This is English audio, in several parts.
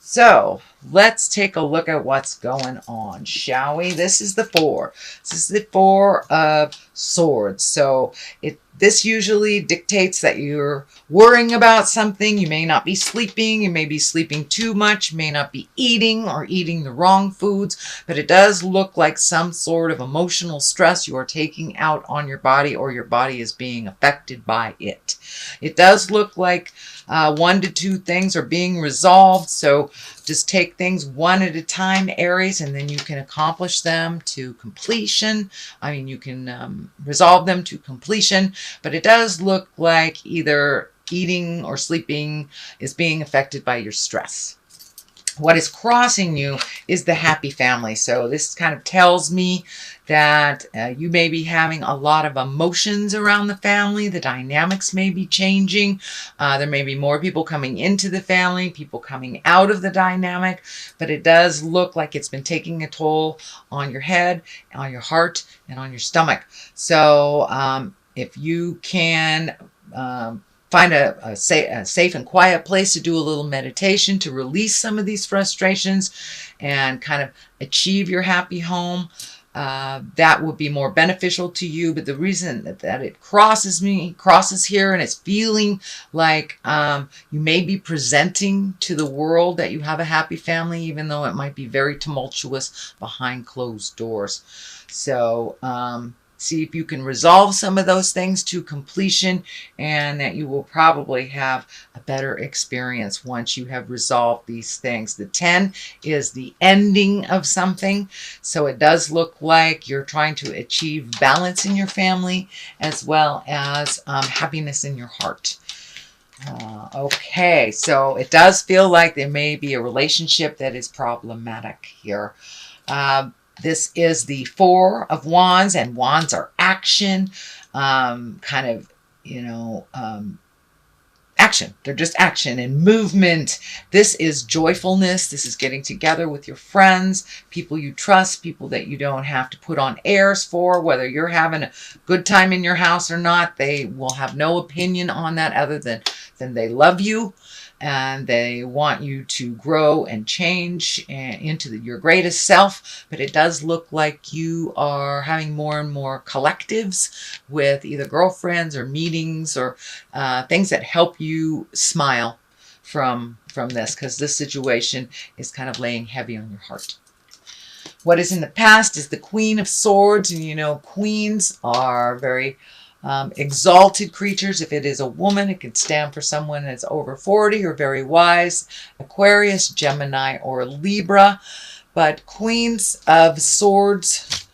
So let's take a look at what's going on, shall we? This is the four. This is the Four of Swords. So this usually dictates that you're worrying about something. You may not be sleeping. You may be sleeping too much. You may not be eating or eating the wrong foods. But it does look like some sort of emotional stress you are taking out on your body, or your body is being affected by it. It does look like 1 to 2 things are being resolved. So just take things one at a time, Aries, and then you can accomplish them to completion. You can resolve them to completion, but it does look like either eating or sleeping is being affected by your stress. What is crossing you is the happy family. So this kind of tells me that you may be having a lot of emotions around the family. The dynamics may be changing. There may be more people coming into the family, people coming out of the dynamic, but it does look like it's been taking a toll on your head, on your heart, and on your stomach. So if you can find a safe and quiet place to do a little meditation to release some of these frustrations and kind of achieve your happy home, that will be more beneficial to you. But the reason that it crosses here, and it's feeling like you may be presenting to the world that you have a happy family, even though it might be very tumultuous behind closed doors. So see if you can resolve some of those things to completion, and that you will probably have a better experience once you have resolved these things. The 10 is the ending of something. So it does look like you're trying to achieve balance in your family, as well as happiness in your heart. Okay, so it does feel like there may be a relationship that is problematic here. This is the Four of Wands, and wands are action, action. They're just action and movement. This is joyfulness. This is getting together with your friends, people you trust, people that you don't have to put on airs for. Whether you're having a good time in your house or not, they will have no opinion on that other than they love you. And they want you to grow and change into your greatest self. But it does look like you are having more and more collectives with either girlfriends or meetings or things that help you smile from this, because this situation is kind of laying heavy on your heart. What is in the past is the Queen of Swords. And queens are very exalted creatures. If it is a woman, it could stand for someone that's over 40 or very wise, Aquarius, Gemini, or Libra. But Queens of Swords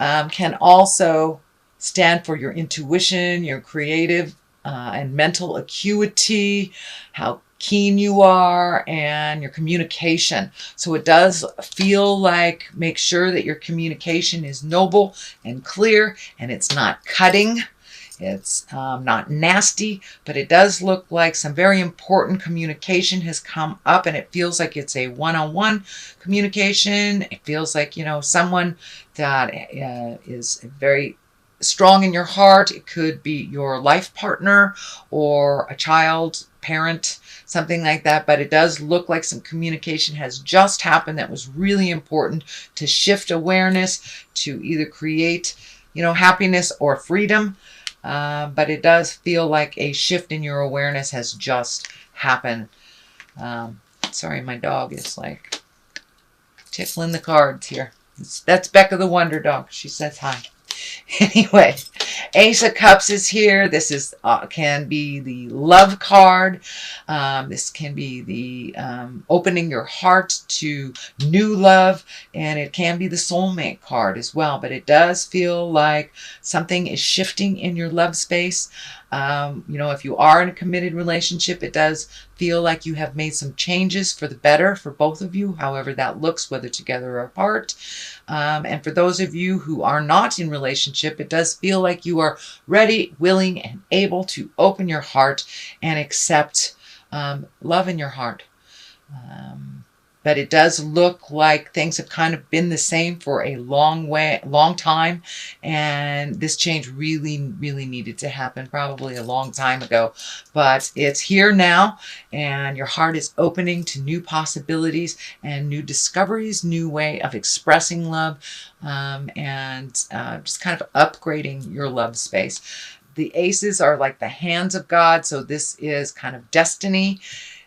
can also stand for your intuition, your creative and mental acuity, how keen you are, and your communication. So it does feel like, make sure that your communication is noble and clear, and it's not cutting. It's not nasty, but it does look like some very important communication has come up, and it feels like it's a one-on-one communication. It feels like, someone that is very strong in your heart. It could be your life partner or a child, parent, something like that. But it does look like some communication has just happened that was really important to shift awareness, to either create, happiness or freedom. But it does feel like a shift in your awareness has just happened. Sorry, my dog is like tickling the cards here. That's Becca the Wonder Dog. She says hi. Anyway, Ace of Cups is here. This can be the love card. This can be the opening your heart to new love, and it can be the soulmate card as well. But it does feel like something is shifting in your love space. If you are in a committed relationship, it does feel like you have made some changes for the better for both of you, however that looks, whether together or apart. And for those of you who are not in relationship, it does feel like you are ready, willing, and able to open your heart and accept love in your heart. but it does look like things have kind of been the same for a long time. And this change really, really needed to happen probably a long time ago, but it's here now, and your heart is opening to new possibilities and new discoveries, new way of expressing love, and just kind of upgrading your love space. The aces are like the hands of God, so this is kind of destiny.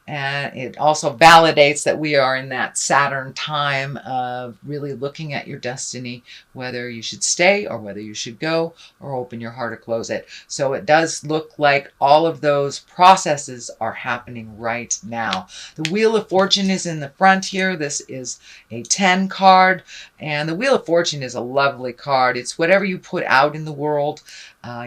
And it also validates that we are in that Saturn time of really looking at your destiny, whether you should stay or whether you should go or open your heart or close it. So it does look like all of those processes are happening right now. The Wheel of Fortune is in the front here. This is a 10 card, and the Wheel of Fortune is a lovely card. It's whatever you put out in the world,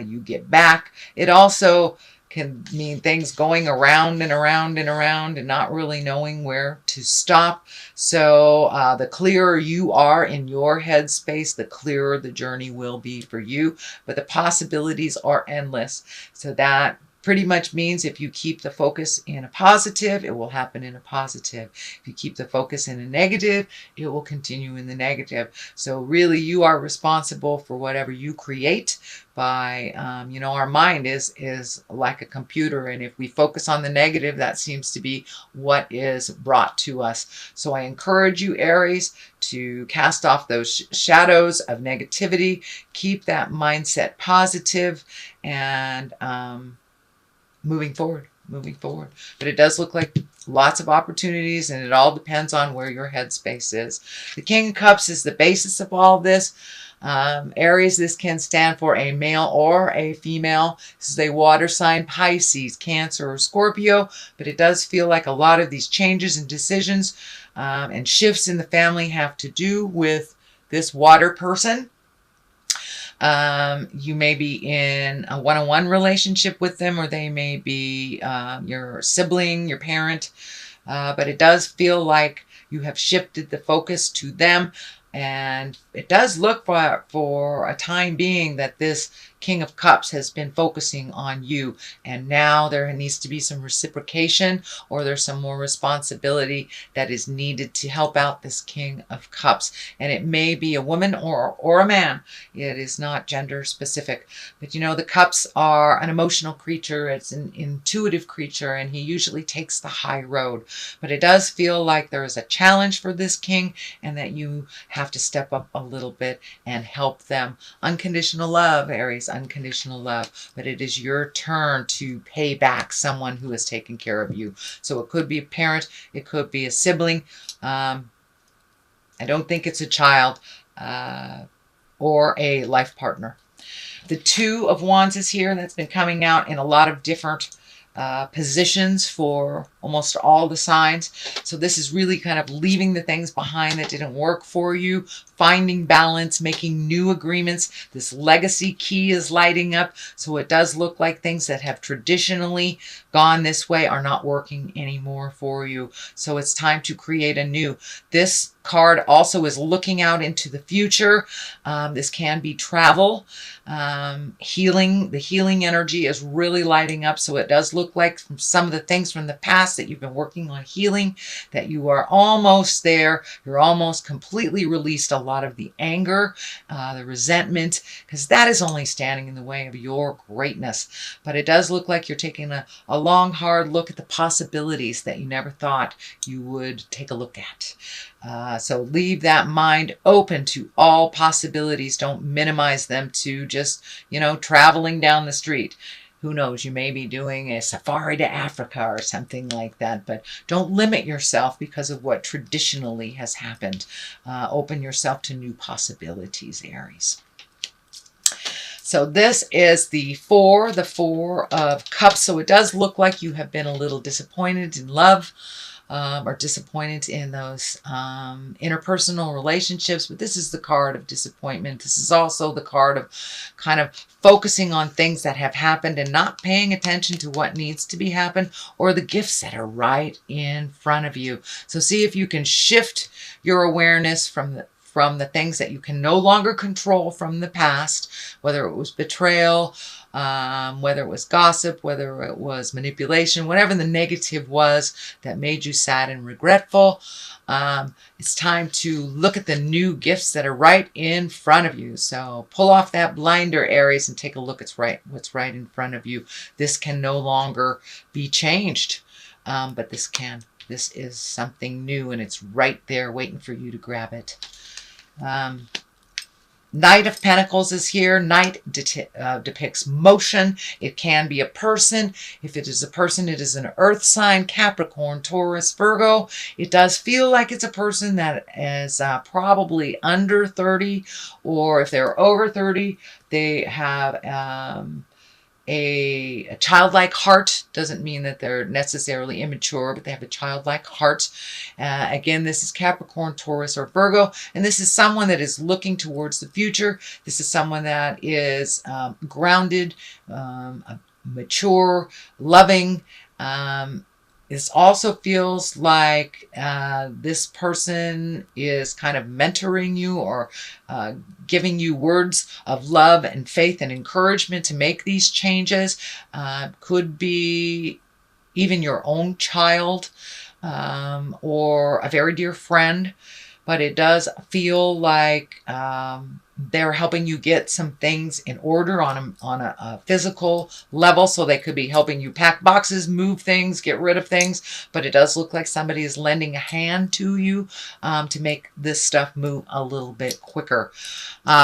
you get back. It also can mean things going around and around and around and not really knowing where to stop. So the clearer you are in your headspace, the clearer the journey will be for you. But the possibilities are endless. So that pretty much means if you keep the focus in a positive, it will happen in a positive. If you keep the focus in a negative, it will continue in the negative. So really, you are responsible for whatever you create by, our mind is like a computer. And if we focus on the negative, that seems to be what is brought to us. So I encourage you, Aries, to cast off those shadows of negativity, keep that mindset positive, and moving forward. But it does look like lots of opportunities, and it all depends on where your headspace is. The King of Cups is the basis of all this. Aries, this can stand for a male or a female. This is a water sign, Pisces, Cancer, or Scorpio, but it does feel like a lot of these changes and decisions and shifts in the family have to do with this water person. You may be in a one-on-one relationship with them, or they may be your sibling, your parent, but it does feel like you have shifted the focus to them. And it does look for a time being that this King of Cups has been focusing on you, and now there needs to be some reciprocation, or there's some more responsibility that is needed to help out this King of Cups. And it may be a woman or a man. It is not gender specific. But the cups are an emotional creature. It's an intuitive creature, and he usually takes the high road. But it does feel like there is a challenge for this king, and that you have to step up a little bit and help them. Unconditional love, Aries, unconditional love. But it is your turn to pay back someone who has taken care of you. So it could be a parent, it could be a sibling. I don't think it's a child or a life partner. The Two of Wands is here. That's been coming out in a lot of different positions for almost all the signs. So this is really kind of leaving the things behind that didn't work for you, finding balance, making new agreements. This legacy key is lighting up. So it does look like things that have traditionally gone this way are not working anymore for you. So it's time to create a new. This card also is looking out into the future. This can be travel, healing. The healing energy is really lighting up. So it does look like from some of the things from the past that you've been working on healing, that you are almost there. You're almost completely released a lot of the anger, the resentment, because that is only standing in the way of your greatness. But it does look like you're taking a long, hard look at the possibilities that you never thought you would take a look at. So leave that mind open to all possibilities. Don't minimize them to just, traveling down the street. Who knows, you may be doing a safari to Africa or something like that, but don't limit yourself because of what traditionally has happened. Open yourself to new possibilities, Aries. So this is the Four of Cups. So it does look like you have been a little disappointed in love. Or disappointed in those interpersonal relationships. But this is the card of disappointment. This is also the card of kind of focusing on things that have happened and not paying attention to what needs to be happened, or the gifts that are right in front of you. So see if you can shift your awareness from from the things that you can no longer control from the past, whether it was betrayal, whether it was gossip, whether it was manipulation, whatever the negative was that made you sad and regretful. It's time to look at the new gifts that are right in front of you. So pull off that blinder, Aries, and take a look at what's right in front of you. This can no longer be changed, but this can. This is something new, and it's right there waiting for you to grab it. Knight of Pentacles is here. Knight depicts motion. It can be a person. If it is a person, it is an earth sign, Capricorn, Taurus, Virgo. It does feel like it's a person that is probably under 30, or if they're over 30, they have a childlike heart. Doesn't mean that they're necessarily immature, but they have a childlike heart. Again, this is Capricorn, Taurus, or Virgo, and this is someone that is looking towards the future. This is someone that is grounded, mature, loving. This also feels like this person is kind of mentoring you, or giving you words of love and faith and encouragement to make these changes. Could be even your own child, or a very dear friend, but it does feel like they're helping you get some things in order on a physical level. So they could be helping you pack boxes, move things, get rid of things. But it does look like somebody is lending a hand to you to make this stuff move a little bit quicker.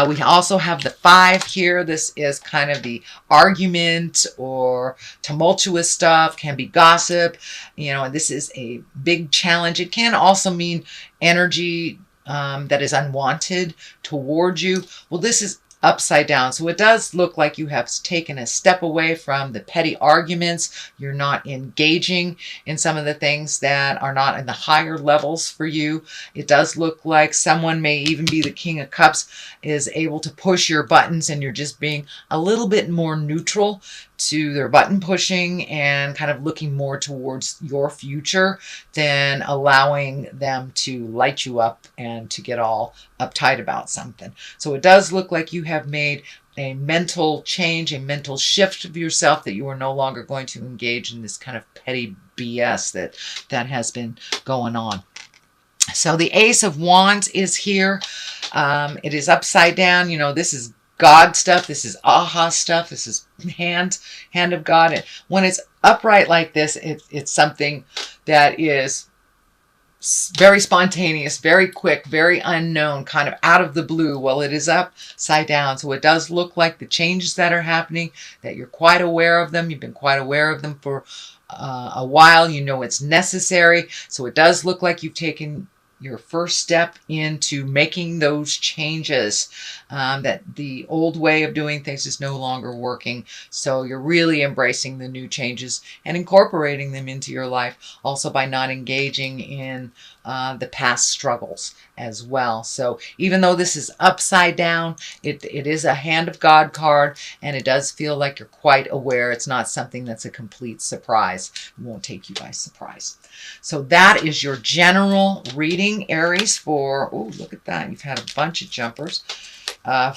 We also have the 5 here. This is kind of the argument or tumultuous stuff. Can be gossip. And this is a big challenge. It can also mean energy that is unwanted towards you. Well, this is upside down. So it does look like you have taken a step away from the petty arguments. You're not engaging in some of the things that are not in the higher levels for you. It does look like someone, may even be the King of Cups, is able to push your buttons, and you're just being a little bit more neutral to their button pushing and kind of looking more towards your future than allowing them to light you up and to get all uptight about something. So it does look like you have made a mental change, a mental shift of yourself, that you are no longer going to engage in this kind of petty BS that has been going on. So the Ace of Wands is here. It is upside down. This is God stuff. This is aha stuff. This is hand of God. And when it's upright like this, it's something that is very spontaneous, very quick, very unknown, kind of out of the blue. Well, it is upside down. So it does look like the changes that are happening, that you're quite aware of them. You've been quite aware of them for a while. It's necessary. So it does look like you've taken your first step into making those changes, that the old way of doing things is no longer working. So you're really embracing the new changes and incorporating them into your life, also by not engaging in the past struggles as well. So even though this is upside down, it is a Hand of God card, and it does feel like you're quite aware. It's not something that's a complete surprise. It won't take you by surprise. So that is your general reading, Aries, for, oh, look at that. You've had a bunch of jumpers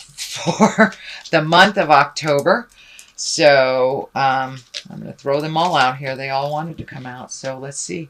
for the month of October. So I'm going to throw them all out here. They all wanted to come out. So let's see.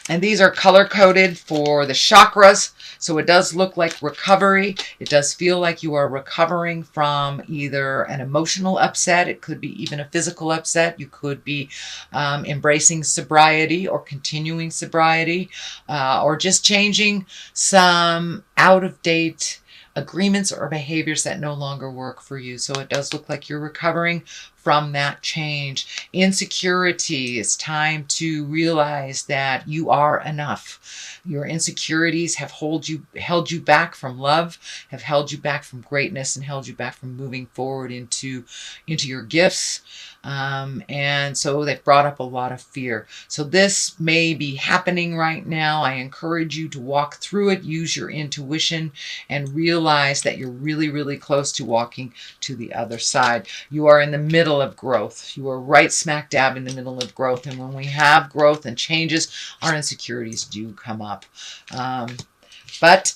And these are color-coded for the chakras. So it does look like recovery. It does feel like you are recovering from either an emotional upset. It could be even a physical upset. You could be embracing sobriety or continuing sobriety, or just changing some out-of-date agreements or behaviors that no longer work for you. So it does look like you're recovering from that change. Insecurity, it's time to realize that you are enough. Your insecurities have held you back from love, have held you back from greatness, and held you back from moving forward into your gifts. And so they've brought up a lot of fear. So this may be happening right now. I encourage you to walk through it, use your intuition, and realize that you're really, really close to walking to the other side. You are in the middle of growth. You are right smack dab in the middle of growth. And when we have growth and changes, our insecurities do come up. But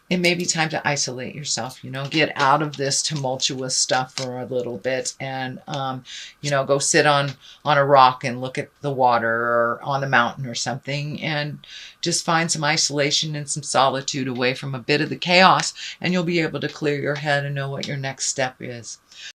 it may be time to isolate yourself, you know, get out of this tumultuous stuff for a little bit and, you know, go sit on a rock and look at the water or on the mountain or something and just find some isolation and some solitude away from a bit of the chaos, and you'll be able to clear your head and know what your next step is.